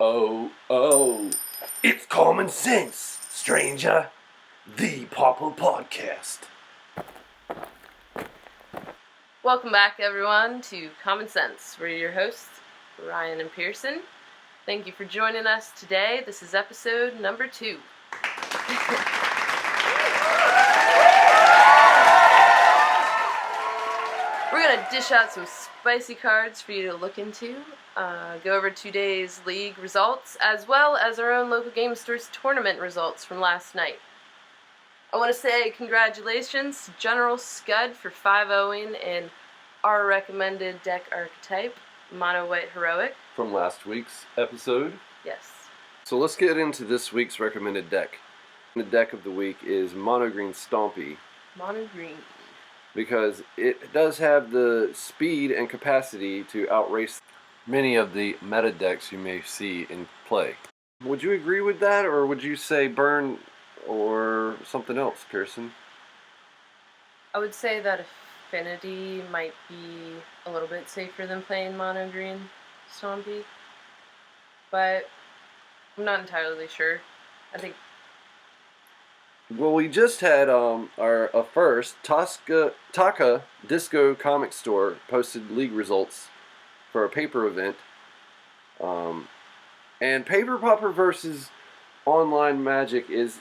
Oh, it's common sense, stranger. The Popple Podcast. Welcome back, everyone, to Common Sense. We're your hosts, Ryan and Pearson. Thank you for joining us today. This is episode number 2. We're going to dish out some spicy cards for you to look into, go over today's league results, as well as our own local game store's tournament results from last night. I want to say congratulations to General Scud for 5-0ing in our recommended deck archetype, Mono White Heroic. From last week's episode. Yes. So let's get into this week's recommended deck. The deck of the week is Mono Green Stompy. Mono Green. Because it does have the speed and capacity to outrace many of the meta decks you may see in play. Would you agree with that, or would you say burn or something else, Pearson? I would say that Affinity might be a little bit safer than playing Mono Green Stompy, but I'm not entirely sure. I think. Well, we just had our first Taka Disco Comic Store posted league results for a paper event, and Paper Popper versus online Magic is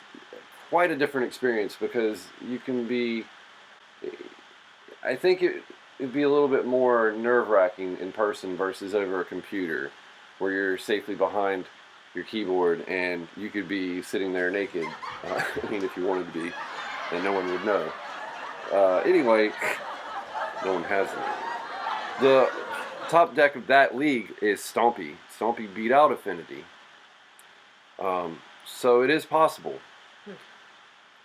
quite a different experience because you can be. I think it'd be a little bit more nerve-wracking in person versus over a computer, where you're safely behind your keyboard and you could be sitting there naked. I mean, if you wanted to be, and no one would know. Anyway, no one has it. The top deck of that league is Stompy. Stompy beat out Affinity. So it is possible.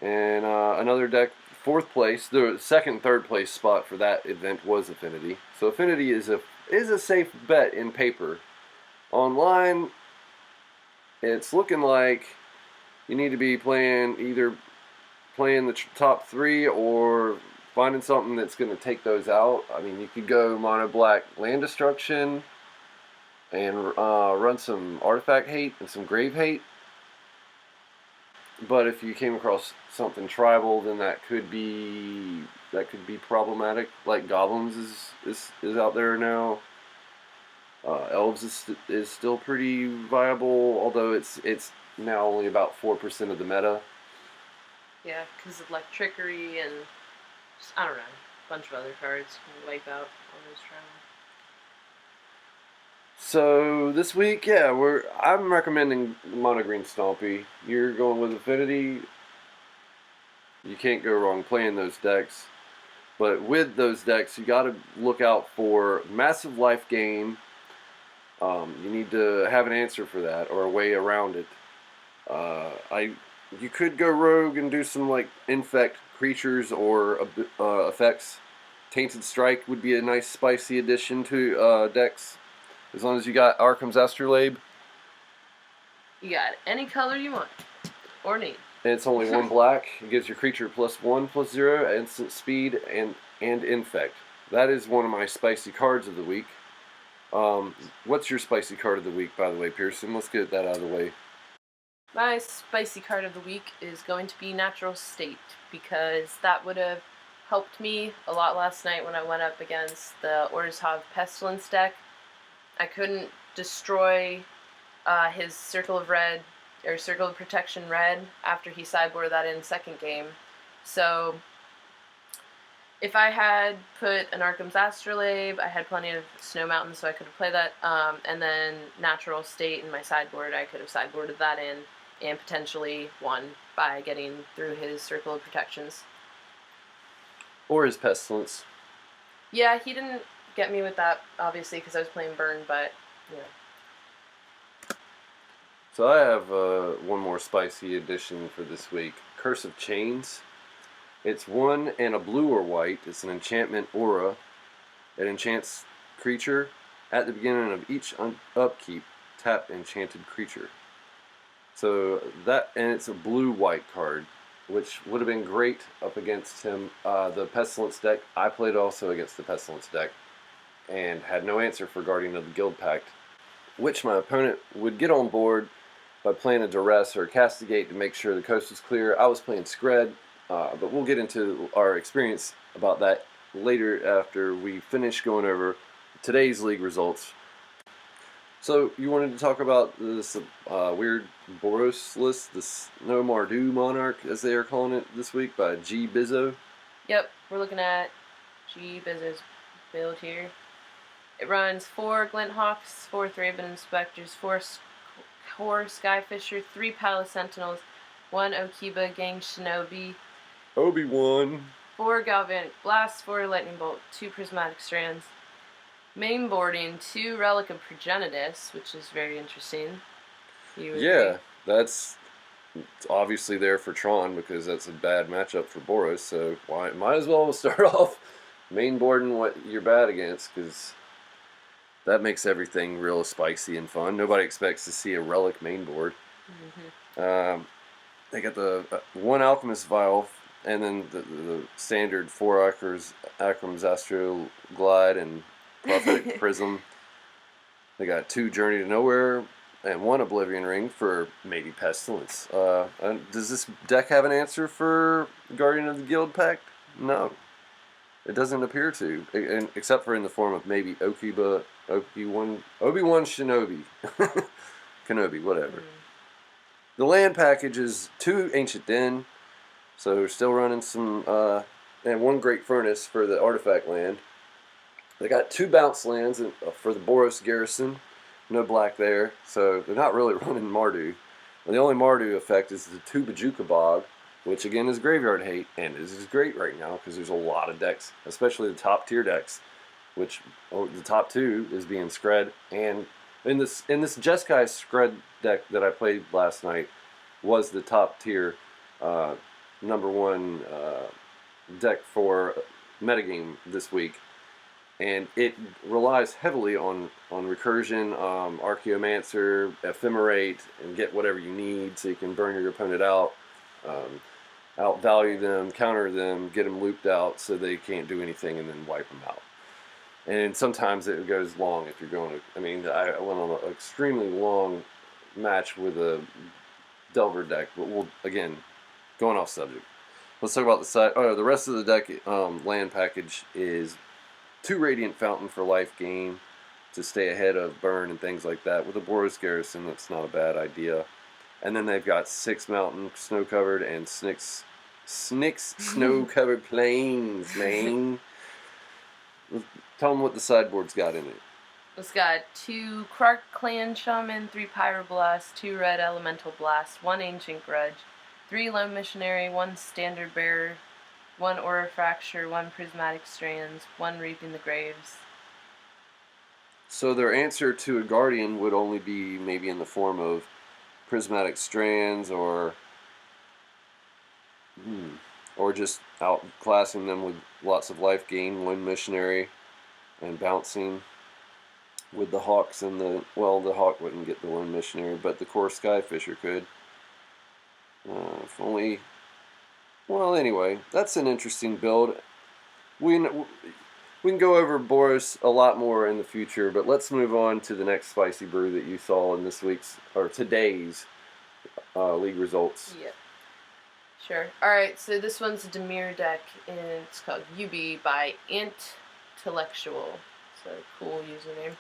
And another deck, 4th place, the second and 3rd place spot for that event was Affinity. So Affinity is a safe bet in paper. Online, it's looking like you need to be either playing the top 3 or finding something that's going to take those out. I mean, you could go mono black land destruction and run some artifact hate and some grave hate. But if you came across something tribal, then that could be problematic. Like goblins is out there now. Elves is still pretty viable, although it's now only about 4% of the meta. Yeah, because of like trickery and just, I don't know, a bunch of other cards can wipe out all those tribal. So this week, yeah, I'm recommending Mono Green Stompy. You're going with Affinity. You can't go wrong playing those decks. But with those decks, you got to look out for massive life gain. You need to have an answer for that or a way around it. You could go rogue and do some like infect creatures or effects. Tainted Strike would be a nice spicy addition to decks. As long as you got Arkham's Astrolabe. You got any color you want or need. And it's only 1 black. It gives your creature +1/+0, instant speed, and infect. That is one of my spicy cards of the week. What's your spicy card of the week, by the way, Pearson? Let's get that out of the way. My spicy card of the week is going to be Natural State, because that would have helped me a lot last night when I went up against the Orzhov Pestilence deck. I couldn't destroy his Circle of Red, or Circle of Protection Red, after he sideboarded that in second game. So if I had put an Arkham's Astrolabe, I had plenty of Snow Mountain, so I could have played that, and then Natural State in my sideboard, I could have sideboarded that in and potentially won by getting through his Circle of Protections. Or his Pestilence. Yeah, he didn't get me with that, obviously, because I was playing Burn, but, yeah. So I have one more spicy addition for this week. Cursive Chains. It's 1 and a blue or white. It's an enchantment aura. It enchants creature. At the beginning of each upkeep, tap enchanted creature. So that, and it's a blue-white card, which would have been great up against him. The Pestilence deck, I played also against the Pestilence deck, and had no answer for Guardian of the Guild Pact. which my opponent would get on board by playing a duress or a castigate to make sure the coast was clear. I was playing scred, but we'll get into our experience about that later after we finish going over today's league results. So you wanted to talk about this weird Boros list, this No Mardu Monarch, as they are calling it this week, by G. Bizzo. Yep, we're looking at G. Bizzo's build here. It runs 4 Glint Hawks, 4 Thraben Inspectors, 4 Core Skyfisher, 3 Palace Sentinels, 1 Okiba Gang Shinobi, Obi-Wan. 4 Galvanic Blast, 4 Lightning Bolt, 2 Prismatic Strands. Main boarding 2 Relic of Progenitus, which is very interesting. Yeah, that's obviously there for Tron because that's a bad matchup for Boros. So might as well start off main boarding what you're bad against, because that makes everything real spicy and fun. Nobody expects to see a Relic main board. Mm-hmm. They got the 1 Alchemist Vial, and then the standard 4 Akram's Astro Glide and Prophetic Prism. They got 2 Journey to Nowhere and 1 Oblivion Ring for maybe Pestilence. Does this deck have an answer for Guardian of the Guild Pact? No. It doesn't appear to, except for in the form of maybe Obi-Wan Shinobi. Kenobi, whatever. The land package is 2 Ancient Den, so we're still running some, and 1 Great Furnace for the artifact land. They got 2 bounce lands for the Boros Garrison. No black there, so they're not really running Mardu. And the only Mardu effect is the 2 Bajuka Bog, which again is graveyard hate, and this is great right now because there's a lot of decks, especially the top tier decks, which the top 2 is being Scred. And in this Jeskai Scred deck that I played last night was the top tier number 1 deck for metagame this week. And it relies heavily on recursion, Archaeomancer, Ephemerate, and get whatever you need so you can burn your opponent out, outvalue them, counter them, get them looped out so they can't do anything, and then wipe them out. And sometimes it goes long if you're going to... I mean, I went on an extremely long match with a Delver deck, but we'll, again, going off subject. Let's talk about the side. Oh, the rest of the deck land package is 2 Radiant Fountain for life gain to stay ahead of burn and things like that. With a Boros Garrison, that's not a bad idea. And then they've got 6 mountain snow-covered and Snicks snow-covered plains, man. Tell them what the sideboard's got in it. It's got 2 Krark Clan Shaman, 3 Pyroblast, 2 Red Elemental Blast, 1 Ancient Grudge, 3 Lone Missionary, 1 Standard Bearer, 1 Aura Fracture, 1 Prismatic Strands, 1 Reaping the Graves. So their answer to a Guardian would only be maybe in the form of Prismatic Strands or just outclassing them with lots of life gain, Lone Missionary, and bouncing with the Hawks and the Hawk wouldn't get the Lone Missionary, but the Core Skyfisher could. If only... Well, anyway, that's an interesting build. We can go over Boros a lot more in the future, but let's move on to the next spicy brew that you saw in this week's, or today's, league results. Yeah. Sure. Alright, so this one's a Dimir deck, and it's called UB by Intellectual. So, cool username.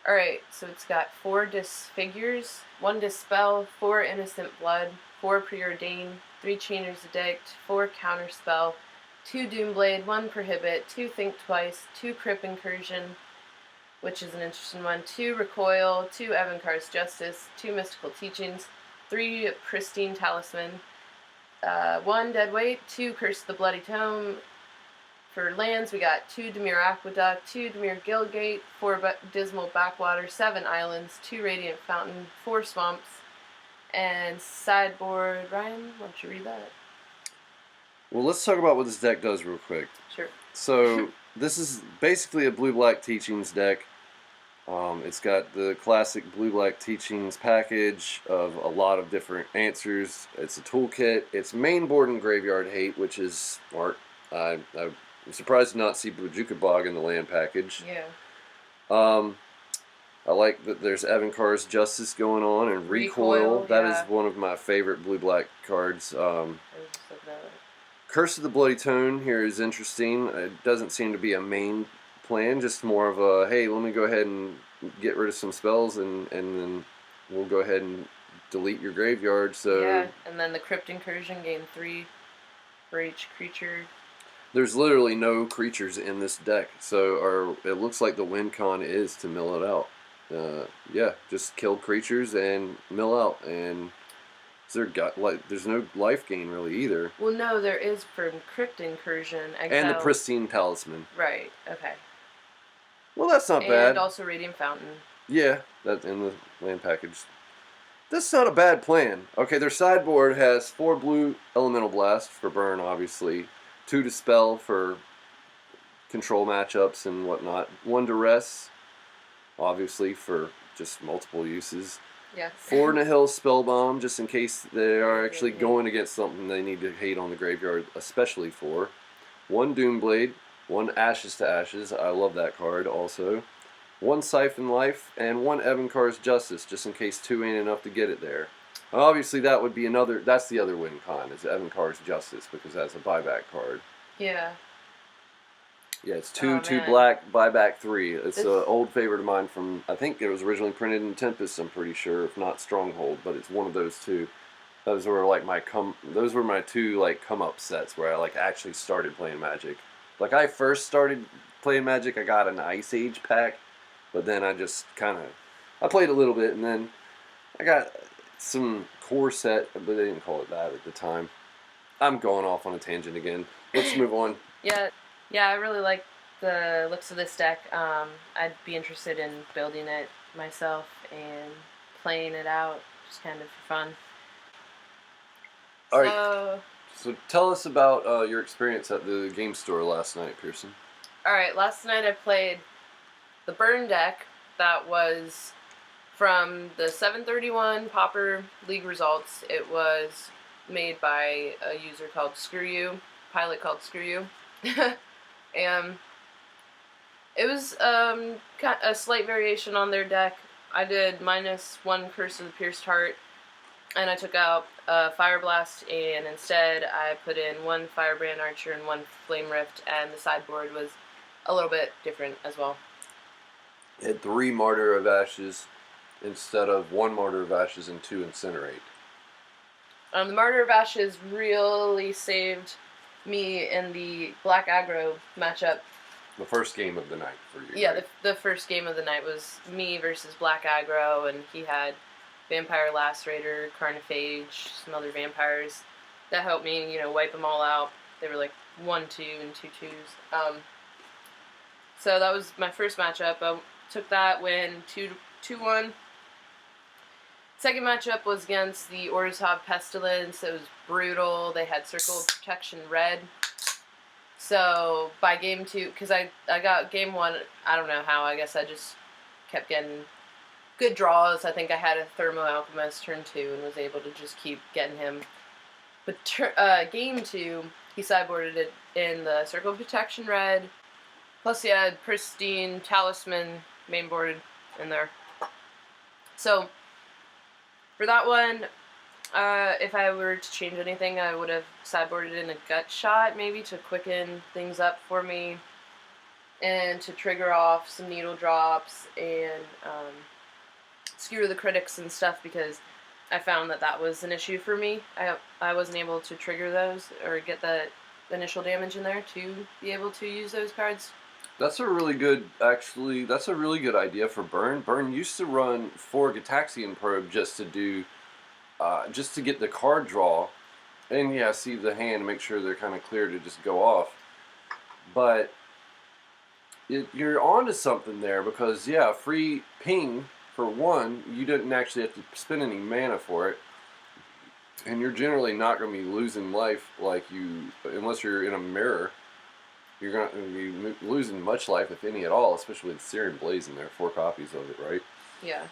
Alright, so it's got 4 Disfigures, 1 Dispel, 4 Innocent Blood, 4 Preordain, 3 Chainer's Edict, 4 Counterspell, 2 Doomblade, 1 Prohibit, 2 Think Twice, 2 Crip Incursion, which is an interesting one, 2 Recoil, 2 Evankar's Justice, 2 Mystical Teachings, 3 Pristine Talisman, 1 Deadweight, 2 Curse of the Bloody Tome. For lands, we got 2 Dimir Aqueduct, 2 Dimir Guildgate, 4 Dismal Backwater, 7 Islands, 2 Radiant Fountain, 4 Swamps, and sideboard. Ryan, why don't you read that? Well, let's talk about what this deck does real quick. Sure. So, this is basically a Blue-Black Teachings deck. It's got the classic Blue-Black Teachings package of a lot of different answers. It's a toolkit. It's main board and graveyard hate, which is smart. I'm surprised to not see Bajuka Bog in the land package. Yeah. I like that there's Evan-Car's Justice going on, and Recoil. That is one of my favorite blue-black cards. Curse of the Bloody Tone here is interesting. It doesn't seem to be a main plan, just more of a, hey, let me go ahead and get rid of some spells, and then we'll go ahead and delete your graveyard. So yeah, and then the Crypt Incursion, gain 3 for each creature. There's literally no creatures in this deck, so it looks like the win con is to mill it out. Yeah, just kill creatures and mill out, and there's no life gain really either. Well, no, there is from Crypt Incursion, Exile. And the Pristine Talisman. Right. Okay. Well, that's not bad. And also Radiant Fountain. Yeah, that's in the land package. That's not a bad plan. Okay, their sideboard has 4 blue Elemental Blast for burn, obviously. 2 Dispel for control matchups and whatnot. 1 Duress, obviously, for just multiple uses. Yeah. 4 Nihil Spellbomb, just in case they are actually going against something they need to hate on the graveyard, especially for. 1 Doomblade, 1 Ashes to Ashes, I love that card also. 1 Siphon Life, and 1 Evan-Car's Justice, just in case 2 ain't enough to get it there. Obviously, that would be that's the other win con, is Evan-Car's Justice, because that's a buyback card. Yeah. Yeah, it's 2 black, buyback 3. It's an old favorite of mine from, I think it was originally printed in Tempest, I'm pretty sure, if not Stronghold, but it's one of those 2. Those were like my 2 like come up sets where I like actually started playing Magic. Like I first started playing Magic, I got an Ice Age pack, but then I just I played a little bit, and then I got some core set, but they didn't call it that at the time. I'm going off on a tangent again. Let's move on. Yeah, I really like the looks of this deck. I'd be interested in building it myself and playing it out, just kind of for fun. All right. So tell us about your experience at the game store last night, Pearson. All right, last night I played the Burn deck that was from the 731 Pauper League results. It was made by a user called Screw You, pilot called Screw You. And it was a slight variation on their deck. I did -1 Curse of the Pierced Heart, and I took out Fire Blast, and instead I put in 1 Firebrand Archer and 1 Flame Rift, and the sideboard was a little bit different as well. It had 3 Martyr of Ashes instead of 1 Martyr of Ashes and 2 Incinerate. The Martyr of Ashes really saved me in the black aggro matchup. The first game of the night for you. Yeah, right? the first game of the night was me versus black aggro, and he had Vampire Lacerator, Carnophage, some other vampires that helped me, wipe them all out. They were like 1/2 and 2/2s. So that was my first matchup. I took that, win 2-1. Second matchup was against the Orzhov Pestilence. It was brutal. They had Circle of Protection red. So by game 2, because I got game 1, I don't know how, I guess I just kept getting good draws. I think I had a Thermo Alchemist turn 2 and was able to just keep getting him. But game 2, he sideboarded it in the Circle of Protection red. Plus he had Pristine Talisman mainboarded in there. So for that one, if I were to change anything, I would have sideboarded in a Gut Shot, maybe, to quicken things up for me, and to trigger off some needle drops, and skewer the critics and stuff, because I found that was an issue for me. I wasn't able to trigger those, or get the initial damage in there to be able to use those cards. That's a really good idea for Burn. Burn used to run 4 Gataxian Probe just to get the card draw, and see the hand and make sure they're kind of clear to just go off. But you're onto something there, because free ping for 1, you didn't actually have to spend any mana for it, and you're generally not going to be losing life unless you're in a mirror. You're going to be losing much life, if any at all, especially with Searing Blaze in there. 4 copies of it, right? Yeah.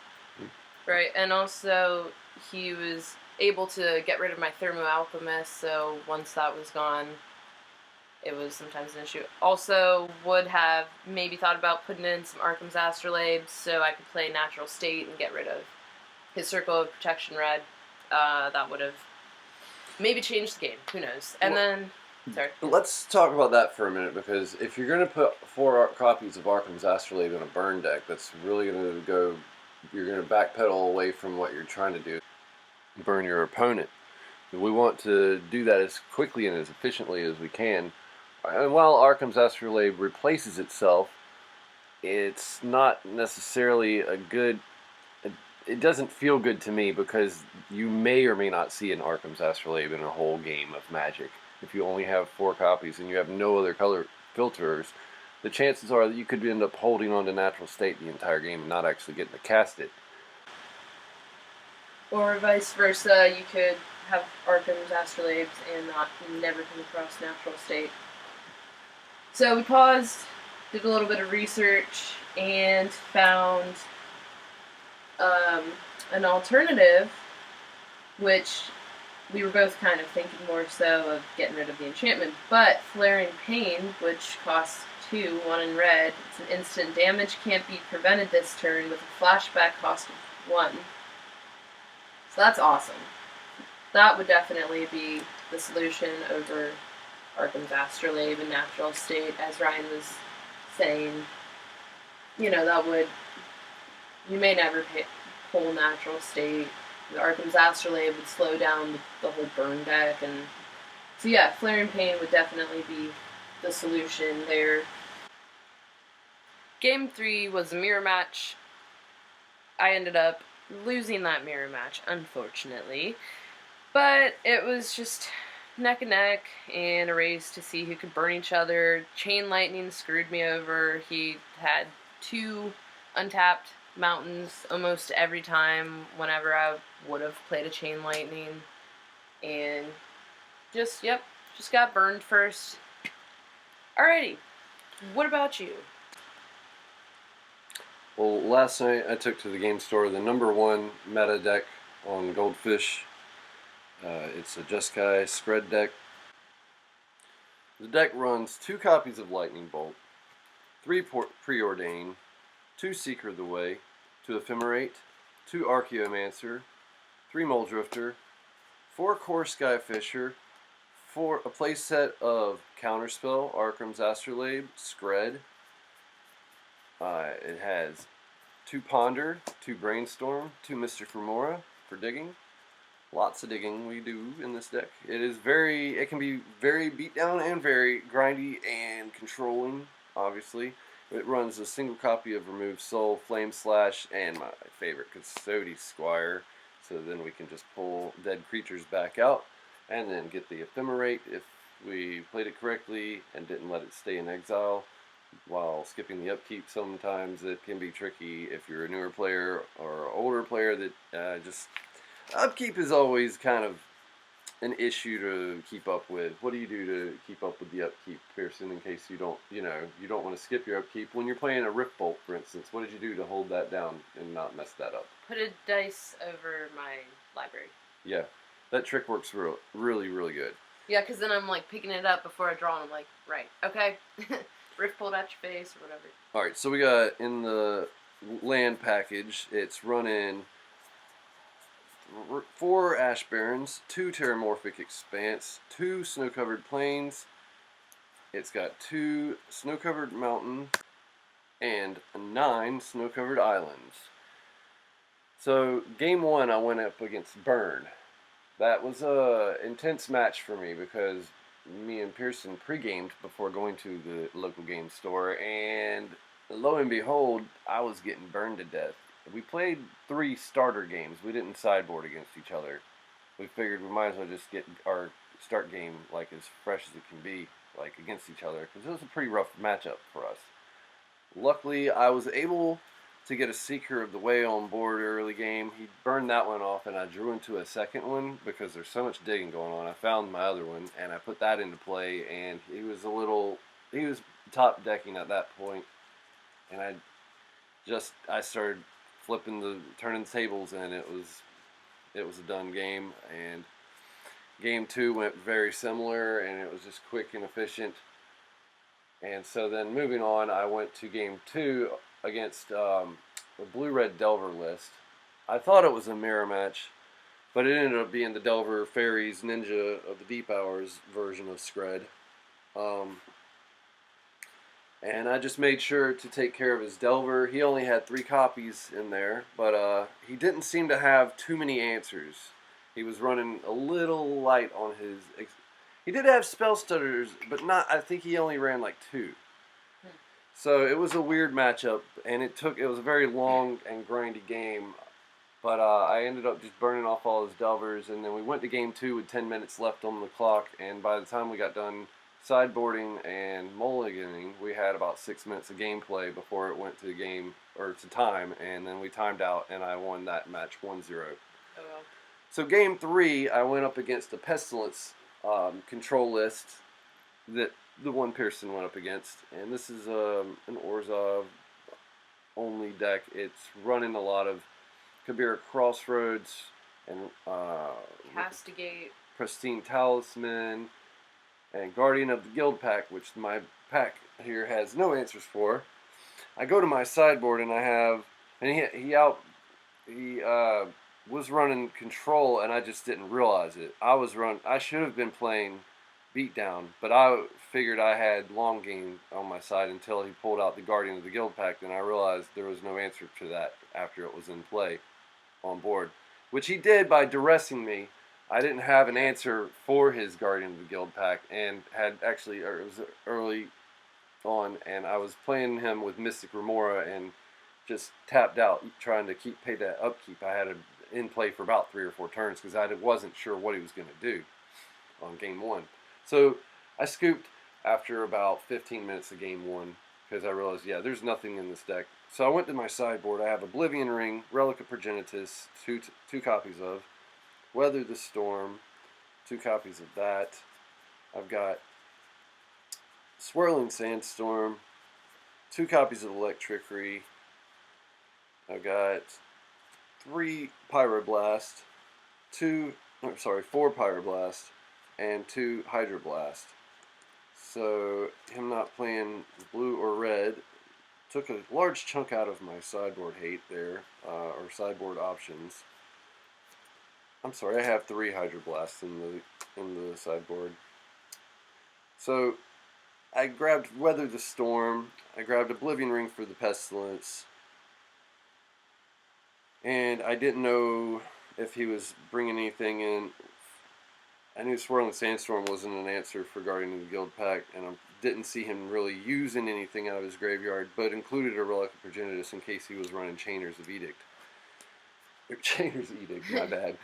Right, and also he was able to get rid of my Thermo Alchemist, so once that was gone, it was sometimes an issue. Also, would have maybe thought about putting in some Arkham's Astrolabe so I could play Natural State and get rid of his Circle of Protection Red. That would have maybe changed the game. Who knows? And then, sorry. Let's talk about that for a minute, because if you're going to put 4 copies of Arkham's Astrolabe in a burn deck, that's really going to go. You're going to backpedal away from what you're trying to do. Burn your opponent. We want to do that as quickly and as efficiently as we can. And while Arkham's Astrolabe replaces itself, it's not necessarily a good. It doesn't feel good to me, because you may or may not see an Arkham's Astrolabe in a whole game of Magic. If you only have 4 copies and you have no other color filters, the chances are that you could end up holding on to Natural State the entire game and not actually getting to cast it. Or vice versa, you could have Arkham's Astrolabes and never come across Natural State. So we paused, did a little bit of research, and found an alternative, which we were both kind of thinking more so of getting rid of the enchantment, but Flaring Pain, which costs 2, 1 in red, it's an instant damage, can't be prevented this turn with a flashback cost of 1. So that's awesome. That would definitely be the solution over Arkham's Astrolabe and Natural State, as Ryan was saying. You know, that would... You may never pull Natural State. The Arkham's Astrolabe would slow down the whole burn deck. And so yeah, Flaring Pain would definitely be the solution there. Game 3 was a mirror match. I ended up losing that mirror match, unfortunately. But it was just neck and neck and a race to see who could burn each other. Chain Lightning screwed me over. He had 2 untapped mountains almost every time whenever I would have played a Chain Lightning. And just got burned first. Alrighty, what about you? Well, last night I took to the game store the #1 meta deck on Goldfish. It's a Jeskai spread deck. The deck runs 2 copies of Lightning Bolt, 3 Preordain, 2 Seeker of the Way, 2 Ephemerate, 2 Archaeomancer, 3 Muldrifter, 4 Core Skyfisher, a playset of Counterspell, Arkham's Astrolabe, Scred. It has 2 Ponder, 2 Brainstorm, 2 Mystic Remora for digging. Lots of digging we do in this deck. It can be very beatdown and very grindy and controlling, obviously. It runs a single copy of Remove Soul, Flame Slash, and my favorite, Custody Squire. So then we can just pull dead creatures back out and then get the Ephemerate if we played it correctly and didn't let it stay in exile. While skipping the upkeep, sometimes it can be tricky if you're a newer player or an older player that just... Upkeep is always kind of an issue to keep up with. What do you do to keep up with the upkeep, Pearson, in case you don't want to skip your upkeep? When you're playing a Rift Bolt, for instance, what did you do to hold that down and not mess that up? Put a dice over my library. Yeah, that trick works really, really good. Yeah, because then I'm like picking it up before I draw and I'm like, right, okay. Rift Bolt at your face or whatever. Alright, so we got in the land package, it's running 4 Ash Barrens, 2 Terramorphic Expanse, 2 Snow-Covered Plains. It's got 2 Snow-Covered Mountain and 9 Snow-Covered Islands. So, game 1 I went up against Burn. That was a intense match for me because me and Pearson pre-gamed before going to the local game store, and lo and behold, I was getting burned to death. We played 3 starter games. We didn't sideboard against each other. We figured we might as well just get our start game like as fresh as it can be, like against each other, because it was a pretty rough matchup for us. Luckily, I was able to get a Seeker of the Way on board early game. He burned that one off, and I drew into a second one because there's so much digging going on. I found my other one, and I put that into play, and he was top decking at that point, and I started turning the tables, and it was a done game. And game 2 went very similar, and it was just quick and efficient. And so then moving on, I went to game 2 against the Blue-Red Delver list. I thought it was a mirror match, but it ended up being the Delver Fairies Ninja of the Deep Hours version of Scred. Um, and I just made sure to take care of his Delver. He only had 3 copies in there, but he didn't seem to have too many answers. He was running a little light on his... He did have spell stutters, but not... I think he only ran like 2. So it was a weird matchup, and it was a very long and grindy game. But I ended up just burning off all his Delvers, and then we went to game 2 with 10 minutes left on the clock, and by the time we got done sideboarding and mulliganing, we had about 6 minutes of gameplay before it went to to time, and then we timed out, and I won that match 1-0. Oh, well. So game 3, I went up against the Pestilence control list that the one Pearson went up against, and this is an Orzhov only deck. It's running a lot of Kabira Crossroads and Castigate, Pristine Talisman, and Guardian of the Guild pack, which my pack here has no answers for. I go to my sideboard and I have, and he was running Control, and I just didn't realize it. I should have been playing Beatdown, but I figured I had Long Game on my side until he pulled out the Guardian of the Guild pack. Then I realized there was no answer to that after it was in play on board, which he did by duressing me. I didn't have an answer for his Guardian of the Guild pack, and it was early on, and I was playing him with Mystic Remora and just tapped out trying to pay that upkeep. I had it in play for about 3 or 4 turns because I wasn't sure what he was going to do on game 1. So I scooped after about 15 minutes of game 1 because I realized, yeah, there's nothing in this deck. So I went to my sideboard. I have Oblivion Ring, Relic of Progenitus, two copies of, Weather the Storm, 2 copies of that. I've got Swirling Sandstorm, 2 copies of Electrickery. I've got 4 Pyroblast, and 2 Hydroblast. So him not playing blue or red took a large chunk out of my sideboard hate there, or sideboard options. I'm sorry, I have 3 Hydroblasts in the sideboard. So I grabbed Weather the Storm, I grabbed Oblivion Ring for the Pestilence, and I didn't know if he was bringing anything in. I knew Swirling Sandstorm wasn't an answer for Guardian of the Guild pack, and I didn't see him really using anything out of his graveyard, but included a Relic of Progenitus in case he was running Chainer's Edict. Chainer's Edict, my bad.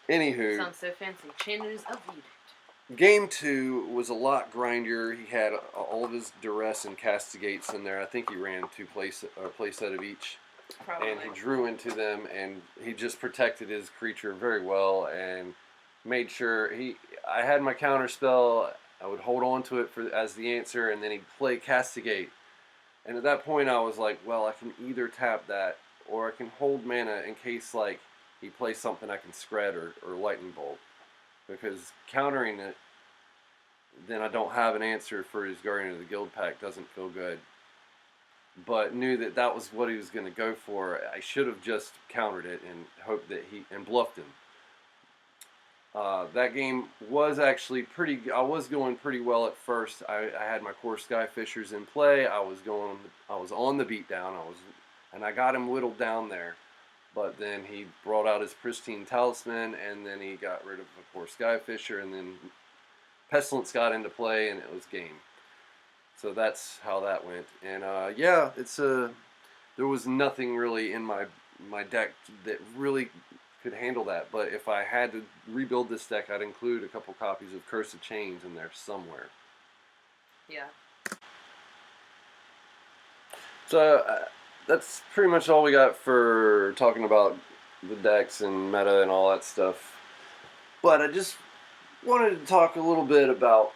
Anywho. Sounds so fancy. Chainer's Edict. Game 2 was a lot grindier. He had all of his Duress and Castigates in there. I think he ran a play set of each. Probably. And he drew into them, and he just protected his creature very well, and made sure I had my counter spell. I would hold on to it as the answer, and then he'd play Castigate. And at that point, I was like, well, I can either tap that, or I can hold mana in case like he plays something I can Scred or Lightning Bolt, because countering it, then I don't have an answer for his Guardian of the Guild pack. Doesn't feel good. But knew that was what he was going to go for. I should have just countered it and hoped that and bluffed him. That game was actually I was going pretty well at first. I had my core Skyfishers in play. I was on the beatdown. And I got him whittled down there. But then he brought out his Pristine Talisman, and then he got rid of a core Skyfisher, and then Pestilence got into play, and it was game. So that's how that went. And yeah, there was nothing really in my deck that really could handle that. But if I had to rebuild this deck, I'd include a couple copies of Cursive Chains in there somewhere. Yeah. So that's pretty much all we got for talking about the decks and meta and all that stuff. But I just wanted to talk a little bit about,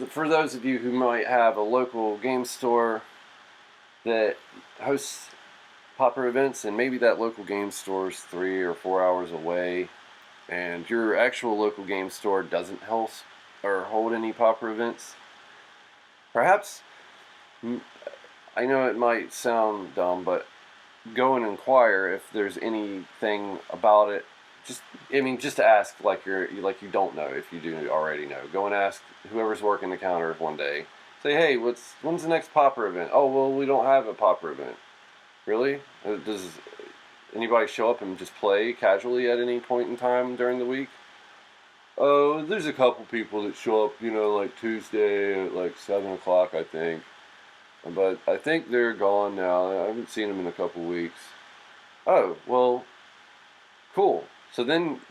for those of you who might have a local game store that hosts Pauper events, and maybe that local game store is 3 or 4 hours away, and your actual local game store doesn't host or hold any Pauper events. Perhaps I know it might sound dumb, but go and inquire if there's anything about it. Just to ask like you don't know if you do already know. Go and ask whoever's working the counter one day. Say, hey, when's the next popper event? Oh, well, we don't have a popper event. Really? Does anybody show up and just play casually at any point in time during the week? Oh, there's a couple people that show up, like Tuesday at like 7 o'clock, I think. But I think they're gone now. I haven't seen them in a couple weeks. Oh, well, cool. So then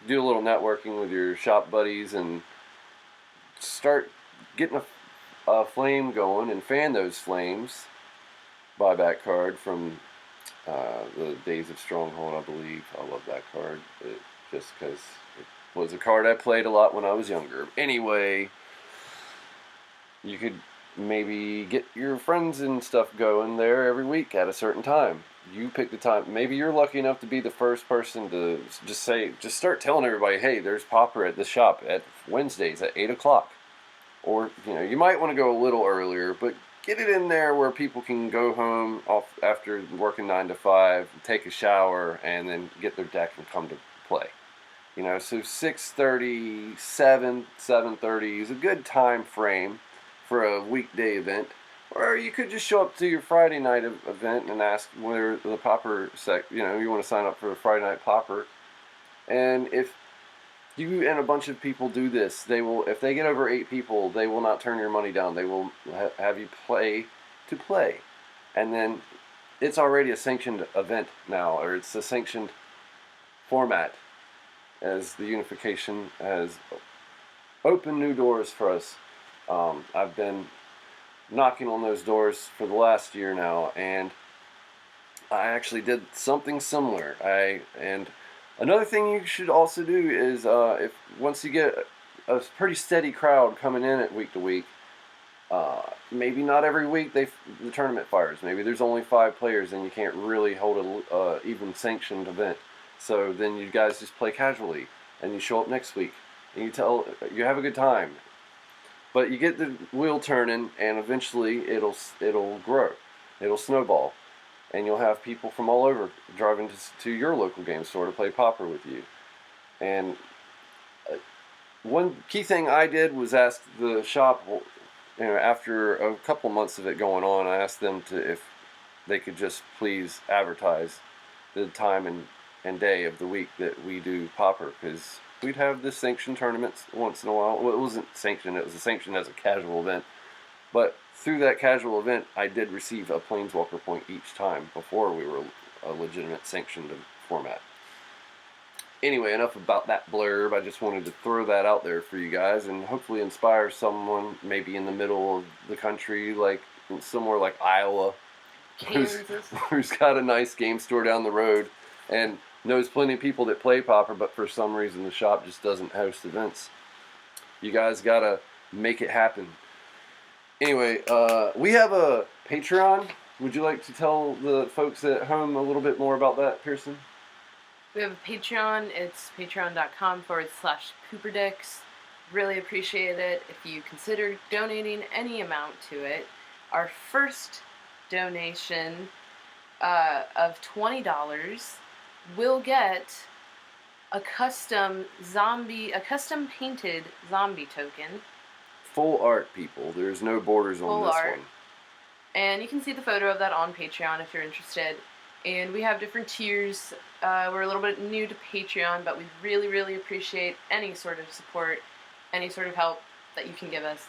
do a little networking with your shop buddies and start getting a flame going and fan those flames. Buyback card from the Days of Stronghold, I believe. I love that card, just because it was a card I played a lot when I was younger. Anyway, you could maybe get your friends and stuff going there every week at a certain time. You pick the time. Maybe you're lucky enough to be the first person to just start telling everybody, hey, there's Popper at the shop at Wednesdays at 8 o'clock. Or, you might want to go a little earlier, but get it in there where people can go home off after working 9 to 5, take a shower, and then get their deck and come to play. So 6:30, 7:30 is a good time frame for a weekday event. Or you could just show up to your Friday night event and ask where the popper you want to sign up for a Friday night popper. And if you and a bunch of people do this, if they get over 8 people, they will not turn your money down. They will have you play to play. And then it's already a sanctioned event now, or it's a sanctioned format, as the unification has opened new doors for us. I've been knocking on those doors for the last year now, and I actually did something similar. And another thing you should also do is if once you get a pretty steady crowd coming in at week to week, maybe not every week the tournament fires. Maybe there's only 5 players and you can't really hold a even sanctioned event. So then you guys just play casually and you show up next week and you have a good time. But you get the wheel turning, and eventually it'll grow, it'll snowball, and you'll have people from all over driving to your local game store to play Popper with you. And one key thing I did was ask the shop, after a couple months of it going on, I asked them if they could just please advertise the time and day of the week that we do Popper, because we'd have this sanctioned tournaments once in a while. Well, it wasn't sanctioned, it was sanctioned as a casual event. But through that casual event, I did receive a Planeswalker point each time before we were a legitimate sanctioned format. Anyway, enough about that blurb. I just wanted to throw that out there for you guys and hopefully inspire someone maybe in the middle of the country, like somewhere like Iowa, who's got a nice game store down the road and knows plenty of people that play Popper, but for some reason the shop just doesn't host events. You guys gotta make it happen. Anyway, we have a Patreon. Would you like to tell the folks at home a little bit more about that, Pearson? We have a Patreon. It's patreon.com/pooperdix. Really appreciate it if you consider donating any amount to it. Our first donation of $20 will get a custom painted zombie token. Full art, people. There's no borders on this one. And you can see the photo of that on Patreon if you're interested. And we have different tiers. We're a little bit new to Patreon, but we really, really appreciate any sort of support, any sort of help that you can give us.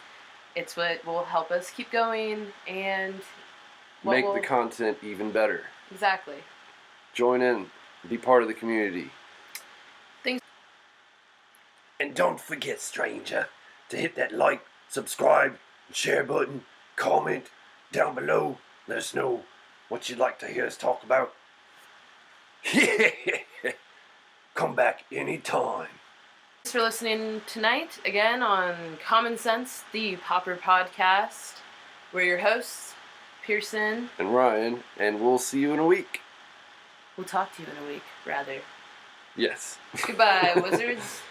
It's what will help us keep going and make the content even better. Exactly. Join in. Be part of the community. Thanks. And don't forget, stranger, to hit that like, subscribe, and share button, comment down below. Let us know what you'd like to hear us talk about. Come back anytime. Thanks for listening tonight again on Common Sense, the Popper Podcast. We're your hosts, Pearson and Ryan, and we'll see you in a week. We'll talk to you in a week, rather. Yes. Goodbye, wizards.